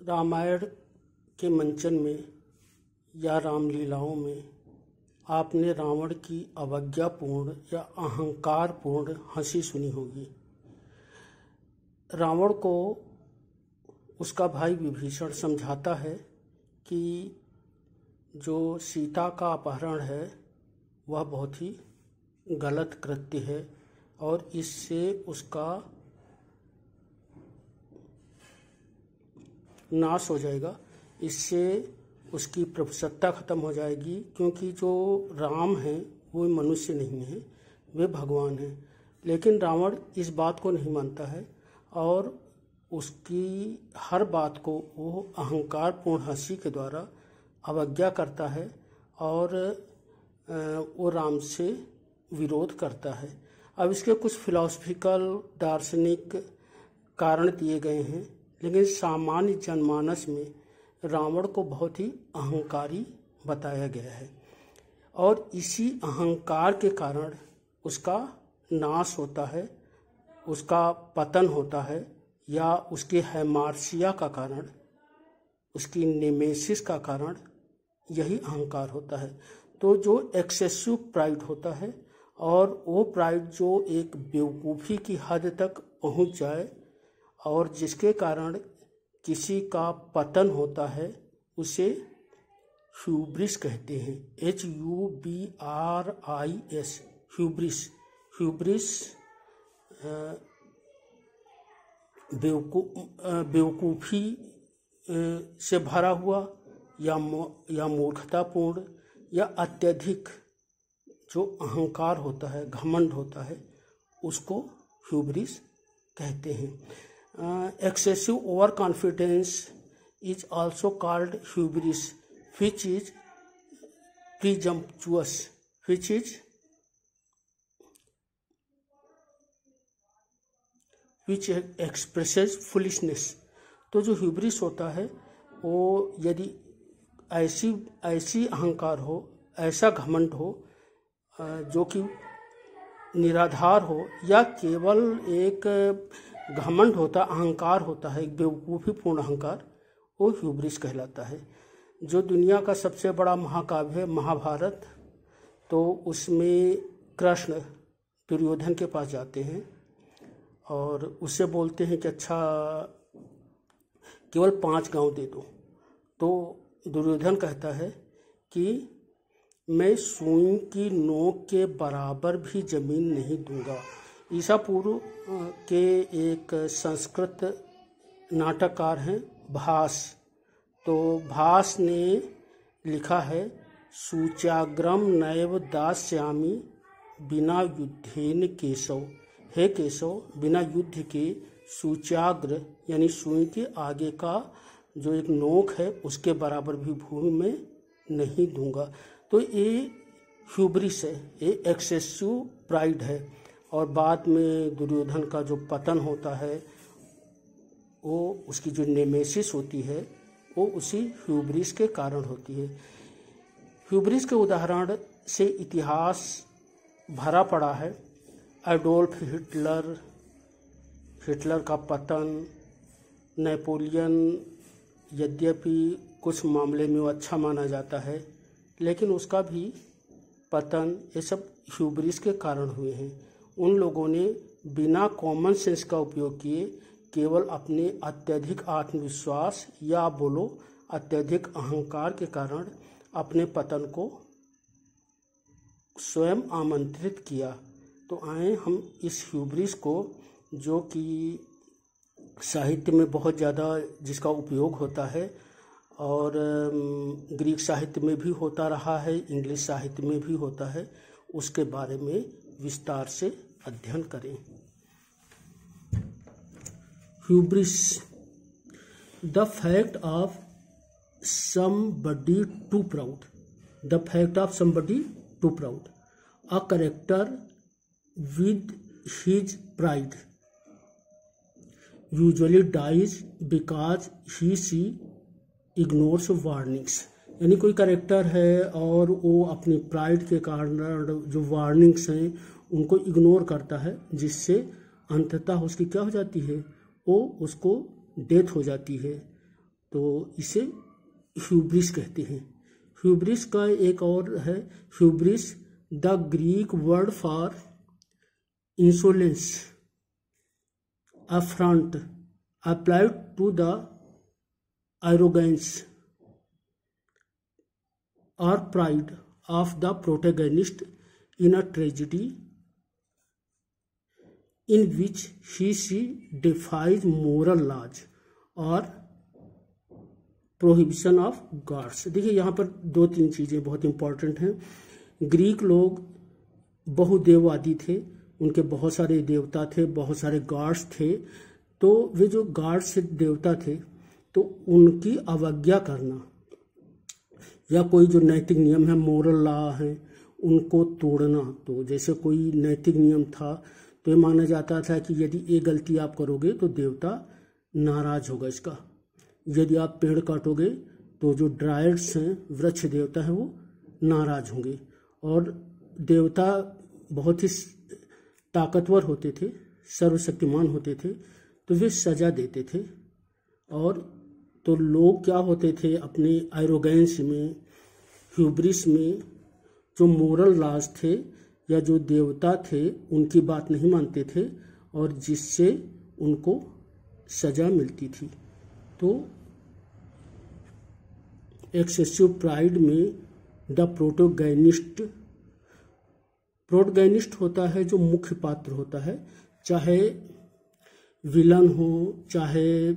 रामायण के मंचन में या रामलीलाओं में आपने रावण की अवज्ञापूर्ण या अहंकारपूर्ण हंसी सुनी होगी। रावण को उसका भाई विभीषण समझाता है कि जो सीता का अपहरण है वह बहुत ही गलत कृत्य है और इससे उसका नाश हो जाएगा, इससे उसकी प्रभुसत्ता खत्म हो जाएगी, क्योंकि जो राम हैं वो मनुष्य नहीं हैं, वे भगवान हैं। लेकिन रावण इस बात को नहीं मानता है और उसकी हर बात को वो अहंकारपूर्ण हंसी के द्वारा अवज्ञा करता है और वो राम से विरोध करता है। अब इसके कुछ फिलॉसफिकल दार्शनिक कारण दिए गए हैं, लेकिन सामान्य जनमानस में रावण को बहुत ही अहंकारी बताया गया है और इसी अहंकार के कारण उसका नाश होता है, उसका पतन होता है, या उसके हैमार्सिया का कारण, उसकी नेमेसिस का कारण यही अहंकार होता है। तो जो एक्सेसिव प्राइड होता है और वो प्राइड जो एक बेवकूफ़ी की हद तक पहुंच जाए और जिसके कारण किसी का पतन होता है, उसे ह्यूब्रिस कहते हैं। HUBRIS, hubris. ह्यूब्रिस बेवकूफ़ी से भरा हुआ या मूर्खतापूर्ण या अत्यधिक जो अहंकार होता है, घमंड होता है, उसको ह्यूब्रिस कहते हैं। Excessive overconfidence is also called hubris, which is presumptuous, which expresses foolishness। तो जो ह्यूब्रिस होता है वो यदि ऐसी अहंकार हो, ऐसा घमंड हो जो कि निराधार हो, या केवल एक घमंड होता, अहंकार होता है, एक बेवकूफ़ीपूर्ण अहंकार, वो ह्यूब्रिस कहलाता है। जो दुनिया का सबसे बड़ा महाकाव्य है महाभारत, तो उसमें कृष्ण दुर्योधन के पास जाते हैं और उससे बोलते हैं कि अच्छा केवल 5 गांव दे दो। तो दुर्योधन कहता है कि मैं सुई की नोक के बराबर भी जमीन नहीं दूंगा। ईसा पूर्व के एक संस्कृत नाटककार हैं भास। तो भास ने लिखा है, सूच्याग्रम नैव दास्यामि बिना युद्धेन केशव। हे केशव, बिना युद्ध के सूच्याग्र यानी सुई के आगे का जो एक नोक है उसके बराबर भी भूमि में नहीं दूंगा। तो ये ह्यूब्रिस है, ये एक्सेसिव प्राइड है। और बाद में दुर्योधन का जो पतन होता है, वो उसकी जो नेमेसिस होती है वो उसी ह्यूब्रिस के कारण होती है। ह्यूब्रिस के उदाहरण से इतिहास भरा पड़ा है। एडोल्फ हिटलर का पतन, नेपोलियन, यद्यपि कुछ मामले में वो अच्छा माना जाता है, लेकिन उसका भी पतन ये सब ह्यूब्रिस के कारण हुए हैं। उन लोगों ने बिना कॉमन सेंस का उपयोग किए केवल अपने अत्यधिक आत्मविश्वास या बोलो अत्यधिक अहंकार के कारण अपने पतन को स्वयं आमंत्रित किया। तो आए हम इस ह्यूब्रिस को, जो कि साहित्य में बहुत ज़्यादा जिसका उपयोग होता है और ग्रीक साहित्य में भी होता रहा है, इंग्लिश साहित्य में भी होता है, उसके बारे में विस्तार से अध्ययन करें। Hubris, the fact of somebody too proud, the fact of somebody too proud, a character with his pride usually dies because he see ignores warnings. यानी कोई कैरेक्टर है और वो अपनी प्राइड के कारण जो वार्निंग्स हैं उनको इग्नोर करता है, जिससे अंततः उसकी क्या हो जाती है, वो उसको डेथ हो जाती है। तो इसे ह्यूब्रिस कहते हैं। ह्यूब्रिस का एक और है hubris, the Greek word for insolence, affront applied to the arrogance or pride of the protagonist in a tragedy in which she defies moral laws or prohibition of gods. देखिए यहाँ पर दो तीन चीज़ें बहुत इंपॉर्टेंट हैं। ग्रीक लोग बहुदेववादी थे, उनके बहुत सारे देवता थे, बहुत सारे गॉड्स थे। तो वे जो गॉड्स देवता थे तो उनकी अवज्ञा करना या कोई जो नैतिक नियम है, मोरल लॉ है, उनको तोड़ना। तो जैसे कोई नैतिक नियम था तो ये माना जाता था कि यदि ये गलती आप करोगे तो देवता नाराज होगा इसका। यदि आप पेड़ काटोगे तो जो ड्राइड्स हैं, वृक्ष देवता है, वो नाराज होंगे। और देवता बहुत ही ताकतवर होते थे, सर्वशक्तिमान होते थे, तो वे सजा देते थे। और तो लोग क्या होते थे, अपने एरोगेंस में, ह्यूब्रिस में, जो मोरल लॉज थे या जो देवता थे उनकी बात नहीं मानते थे और जिससे उनको सजा मिलती थी। तो एक्सेसिव प्राइड में द प्रोटोगैनिस्ट होता है जो मुख्य पात्र होता है, चाहे विलन हो, चाहे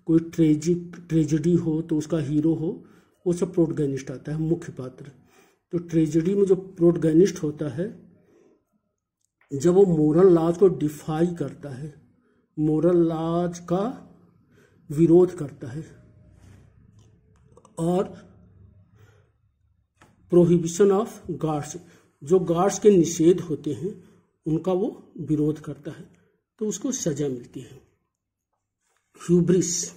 कोई ट्रेजेडी हो तो उसका हीरो हो, वो सब प्रोटोगैनिस्ट आता है, मुख्य पात्र। तो ट्रेजेडी में जो प्रोटोगैनिस्ट होता है, जब वो मोरल लॉज को डिफाई करता है, मोरल लॉज का विरोध करता है और प्रोहिबिशन ऑफ गॉड्स, जो गॉड्स के निषेध होते हैं उनका वो विरोध करता है, तो उसको सजा मिलती है। Hubris,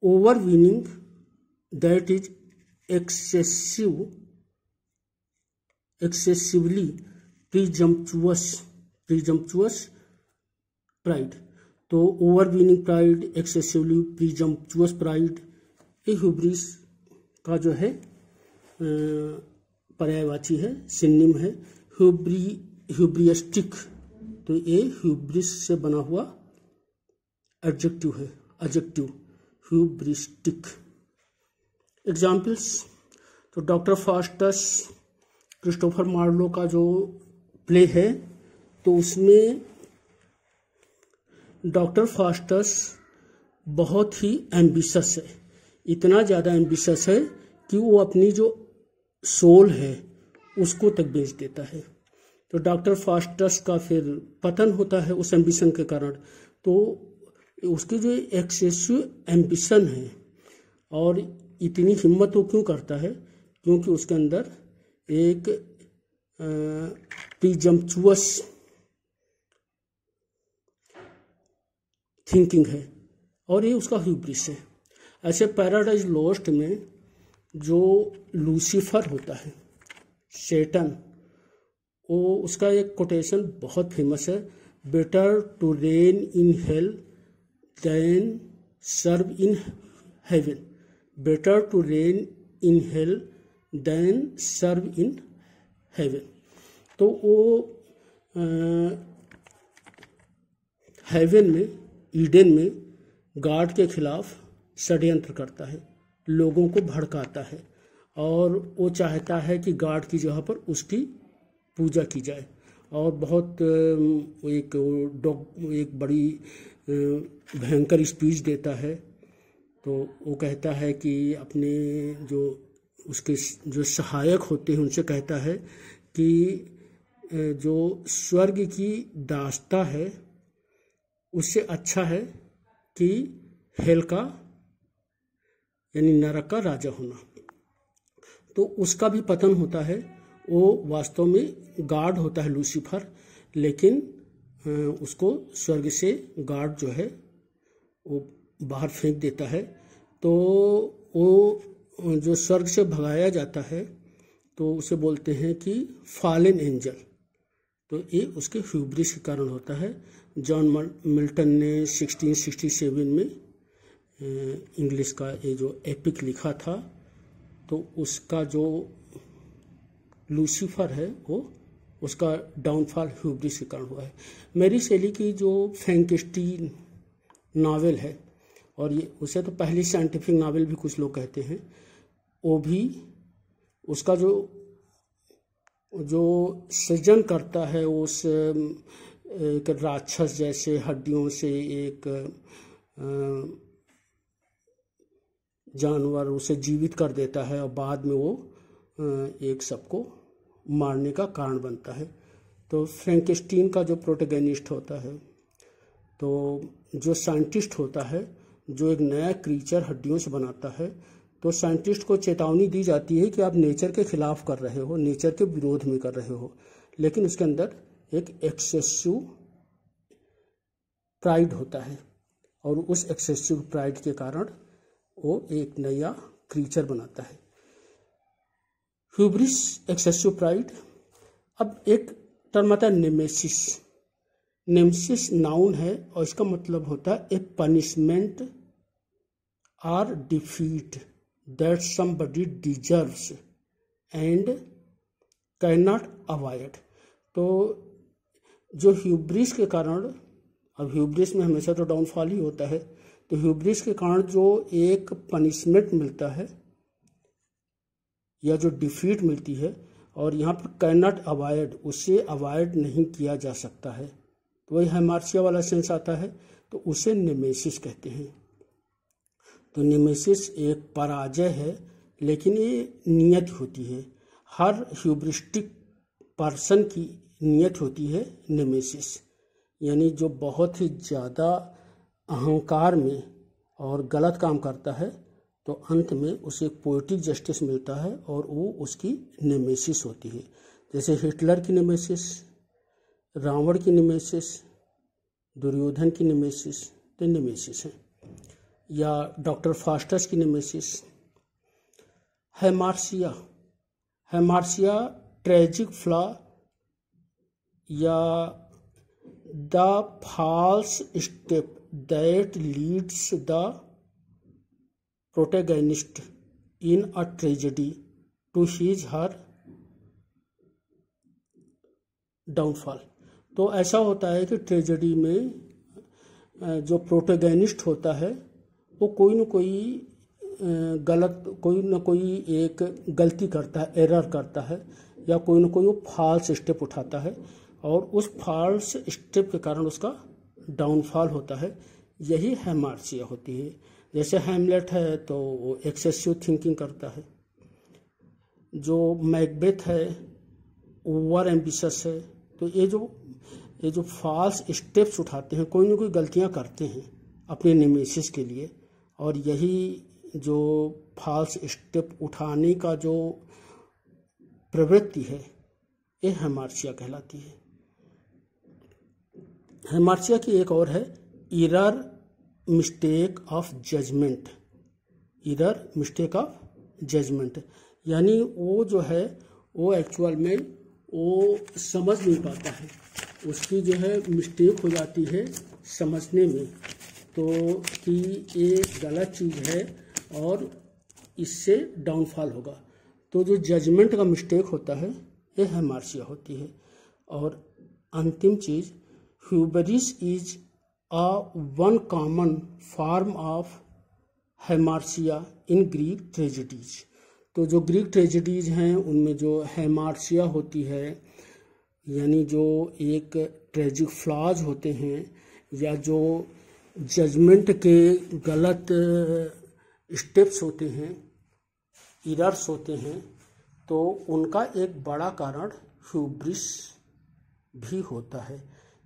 overweening that is excessively presumptuous pride. तो overweening pride, excessively presumptuous pride, ये ह्यूब्रिस का जो है पर्यायवाची है, सिनोनिम है। ह्यूब्रियस्टिक, तो ये ह्यूब्रिस से बना हुआ एडजेक्टिव है, एडजेक्टिव ह्यूब्रिस्टिक। एग्जाम्पल्स, तो डॉक्टर फास्टस, क्रिस्टोफर मार्लो का जो प्ले है, तो उसमें डॉक्टर फास्टस बहुत ही एम्बिशस है, इतना ज़्यादा एम्बिशस है कि वो अपनी जो सोल है उसको तक बेच देता है। तो डॉक्टर फास्टस का फिर पतन होता है उस एम्बिशन के कारण। तो उसकी जो एक्सेसिव एम्बिशन है और इतनी हिम्मत वो क्यों करता है, क्योंकि उसके अंदर एक प्रीजम्पचुअस थिंकिंग है और ये उसका ह्यूब्रिस है। ऐसे पैराडाइज लॉस्ट में जो लूसीफर होता है, सैटन, वो उसका एक कोटेशन बहुत फेमस है, better to reign in hell than serve in heaven, better to reign in hell than serve in heaven. तो वो हेवन में, ईडन में गॉड के खिलाफ षड्यंत्र करता है, लोगों को भड़काता है और वो चाहता है कि गॉड की जगह पर उसकी पूजा की जाए। और बहुत एक बड़ी भयंकर स्पीच देता है। तो वो कहता है कि अपने जो उसके जो सहायक होते हैं उनसे कहता है कि जो स्वर्ग की दास्ता है उससे अच्छा है कि हेल का यानी नरक का राजा होना। तो उसका भी पतन होता है, वो वास्तव में गॉड होता है लूसीफर, लेकिन उसको स्वर्ग से गॉड जो है वो बाहर फेंक देता है। तो वो जो स्वर्ग से भगाया जाता है तो उसे बोलते हैं कि फॉलन एंजल। तो ये उसके ह्यूब्रिस के कारण होता है। जॉन मिल्टन ने 1667 में इंग्लिश का ये जो एपिक लिखा था, तो उसका जो लूसीफर है वो उसका डाउनफॉल ह्यूब्रिस के कारण हुआ है। मैरी शेली की जो फ्रैंकेनस्टाइन नावल है, और ये उसे तो पहली साइंटिफिक नावल भी कुछ लोग कहते हैं, वो भी उसका जो सृजन करता है उस एक राक्षस जैसे हड्डियों से एक जानवर उसे जीवित कर देता है और बाद में वो एक सबको मारने का कारण बनता है। तो फ्रैंकेनस्टाइन का जो प्रोटैगनिस्ट होता है, तो जो साइंटिस्ट होता है जो एक नया क्रीचर हड्डियों से बनाता है, तो साइंटिस्ट को चेतावनी दी जाती है कि आप नेचर के खिलाफ कर रहे हो, नेचर के विरोध में कर रहे हो, लेकिन उसके अंदर एक एक्सेसिव प्राइड होता है और उस एक्सेसिव प्राइड के कारण वो एक नया क्रीचर बनाता है। Hubris, excessive pride. अब एक टर्म आता है नेमेसिस। नेमेसिस नाउन है और इसका मतलब होता है ए पनिशमेंट और defeat that somebody deserves and can not avoid. तो जो ह्यूब्रिस के कारण, अब ह्यूब्रिस में हमेशा तो डाउनफॉल ही होता है, तो ह्यूब्रिस के कारण जो एक पनिशमेंट मिलता है या जो डिफीट मिलती है, और यहाँ पर कैन नॉट अवॉइड, उससे अवॉइड नहीं किया जा सकता है, तो वही हेमार्सिया वाला सेंस आता है, तो उसे नेमेसिस कहते हैं। तो नेमेसिस एक पराजय है, लेकिन ये नियत होती है, हर ह्यूब्रिस्टिक पर्सन की नियत होती है नेमेसिस, यानी जो बहुत ही ज़्यादा अहंकार में और गलत काम करता है, तो अंत में उसे पोएटिक जस्टिस मिलता है और वो उसकी नेमेसिस होती है। जैसे हिटलर की नेमेसिस, रावण की नेमेसिस, दुर्योधन की नेमेसिस, तो नेमेसिस है। या डॉक्टर फास्टस की nemesis. Hamartia, hamartia tragic flaw या the false step that leads the protagonist in a tragedy to his her downfall. तो ऐसा होता है कि ट्रेजेडी में जो प्रोटैगनिस्ट होता है वो कोई न कोई एक गलती करता है, एरर करता है, या कोई न कोई वो फॉल्स स्टेप उठाता है, और उस फॉल्स स्टेप के कारण उसका डाउनफॉल होता है। यही हेमार्सिया होती है। जैसे हैमलेट है तो वो एक्सेसिव थिंकिंग करता है, जो मैकबेथ है ओवर एम्बिशियस है। तो ये जो फॉल्स स्टेप्स उठाते हैं, कोई ना कोई गलतियां करते हैं अपने नेमेसिस के लिए, और यही जो फॉल्स स्टेप उठाने का जो प्रवृत्ति है, ये हेमार्सिया कहलाती है। हेमार्सिया की एक और है error mistake of judgement. Error mistake of judgement, यानी वो जो है वो एक्चुअल में वो समझ नहीं पाता है, उसकी जो है मिस्टेक हो जाती है समझने में, तो कि ये गलत चीज़ है और इससे डाउनफॉल होगा। तो जो जजमेंट का मिस्टेक होता है ये हेमार्सिया होती है। और अंतिम चीज़, hubris is a one common form of hamartia in Greek tragedies. तो जो ग्रीक ट्रेजेडीज हैं उनमें जो हेमार्सिया होती है, यानी जो एक ट्रेजिक फ्लॉज होते हैं या जो जजमेंट के गलत स्टेप्स होते हैं, एरर्स होते हैं, तो उनका एक बड़ा कारण ह्यूब्रिस भी होता है।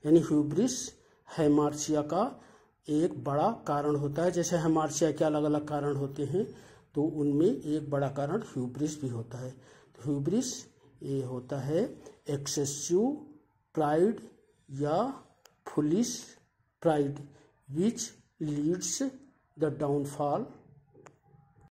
यानी ह्यूब्रिस हेमार्सिया का एक बड़ा कारण होता है। जैसे हेमार्सिया के अलग अलग कारण होते हैं, तो उनमें एक बड़ा कारण ह्यूब्रिस भी होता है। तो ह्यूब्रिस ये होता है एक्सेसिव प्राइड या foolish pride which leads the downfall